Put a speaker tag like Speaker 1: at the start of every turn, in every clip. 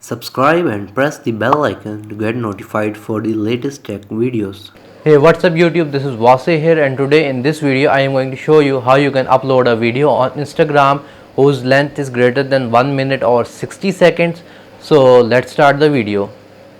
Speaker 1: Subscribe and press the bell icon to get notified for the latest tech videos.
Speaker 2: Hey, what's up YouTube, this is Wasay here, and today in this video I am going to show you how you can upload a video on Instagram whose length is greater than 1 minute or 60 seconds. So let's start the video.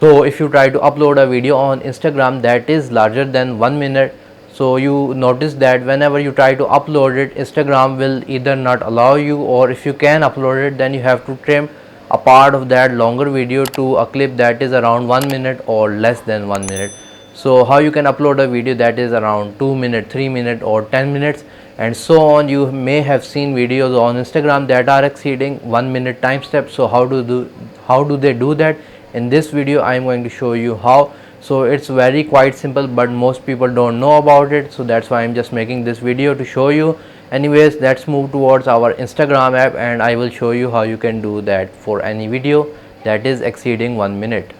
Speaker 2: So if you try to upload a video on Instagram that is larger than 1 minute, so you notice that whenever you try to upload it, Instagram will either not allow you, or if you can upload it then you have to trim a part of that longer video to a clip that is around 1 minute or less than 1 minute. So how you can upload a video that is around 2 minutes, 3 minutes or 10 minutes and so on. You may have seen videos on Instagram that are exceeding 1 minute time step. So how do they do that? In this video I am going to show you how. So it's very quite simple, but most people don't know about it, so that's why I'm just making this video to show you. Anyways, let's move towards our Instagram app and I will show you how you can do that for any video that is exceeding 1 minute.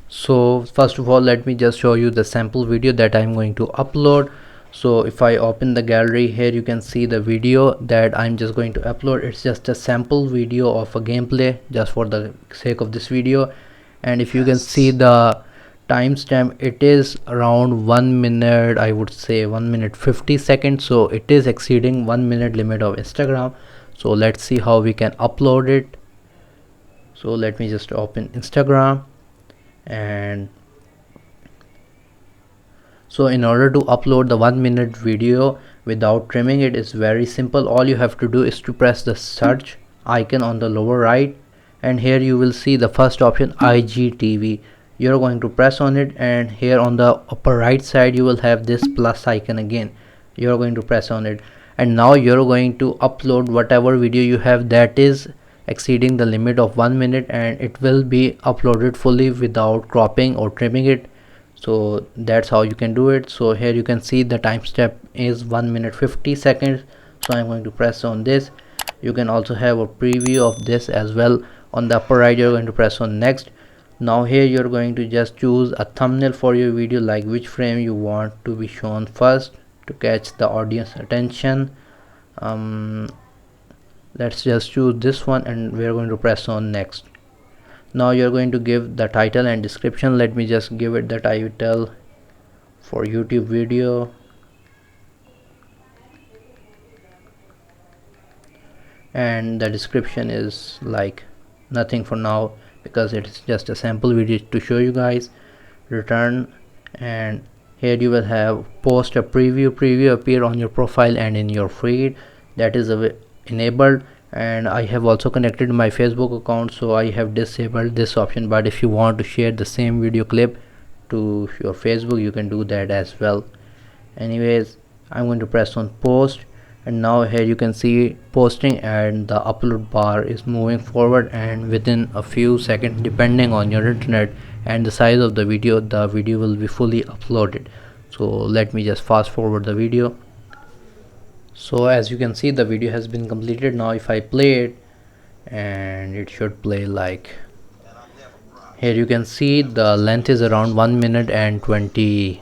Speaker 2: So first of all, let me just show you the sample video that I'm going to upload. So if I open the gallery here, you can see the video that I'm just going to upload. It's just a sample video of a gameplay just for the sake of this video. And if you can see the timestamp, it is around 1 minute, I would say 1 minute 50 seconds. So it is exceeding 1 minute limit of Instagram. So let's see how we can upload it. So let me just open Instagram. And so in order to upload the 1 minute video without trimming it is very simple. All you have to do is to press the search icon on the lower right, and here you will see the first option, IGTV. You're going to press on it, and here on the upper right side you will have this plus icon again. You're going to press on it, and now you're going to upload whatever video you have that is exceeding the limit of 1 minute, and it will be uploaded fully without cropping or trimming it. So that's how you can do it. So here you can see the timestamp is 1 minute 50 seconds. So I'm going to press on this. You can also have a preview of this as well. On the upper right you're going to press on next. Now here you're going to just choose a thumbnail for your video, like which frame you want to be shown first to catch the audience attention. Let's just choose this one, and we're going to press on next. Now you're going to give the title and description. Let me just give it the title for YouTube video, and the description is like nothing for now because it's just a sample video to show you guys. Return, and here you will have post a preview appear on your profile and in your feed. That is enabled, and I have also connected my Facebook account, so I have disabled this option. But if you want to share the same video clip to your Facebook, you can do that as well. Anyways, I'm going to press on post, and now here you can see posting, and the upload bar is moving forward, and within a few seconds, depending on your internet and the size of the video will be fully uploaded. So let me just fast forward the video. So as you can see, the video has been completed. Now if I play it, and it should play like here, you can see the length is around 1 minute and 20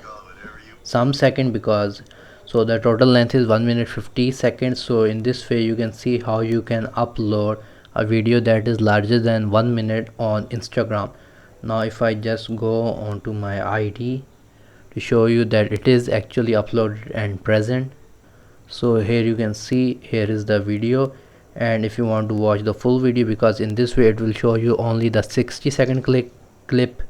Speaker 2: some second, because so the total length is 1 minute 50 seconds. So in this way you can see how you can upload a video that is larger than 1 minute on Instagram. Now if I just go onto my ID to show you that it is actually uploaded and present. So here you can see, here is the video, and if you want to watch the full video, because in this way it will show you only the 60-second clip,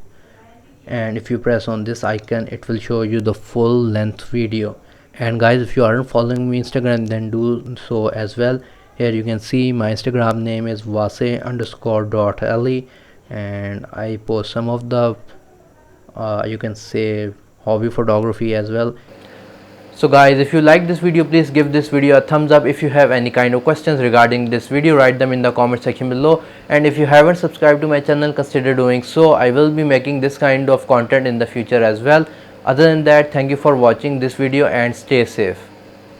Speaker 2: and if you press on this icon it will show you the full length video. And guys, if you aren't following me Instagram, then do so as well. Here you can see my Instagram name is wasay_.le, and I post some of the you can say hobby photography as well. So guys, if you like this video, please give this video a thumbs up. If you have any kind of questions regarding this video, write them in the comment section below. And if you haven't subscribed to my channel, consider doing so. I will be making this kind of content in the future as well. Other than that, thank you for watching this video and stay safe.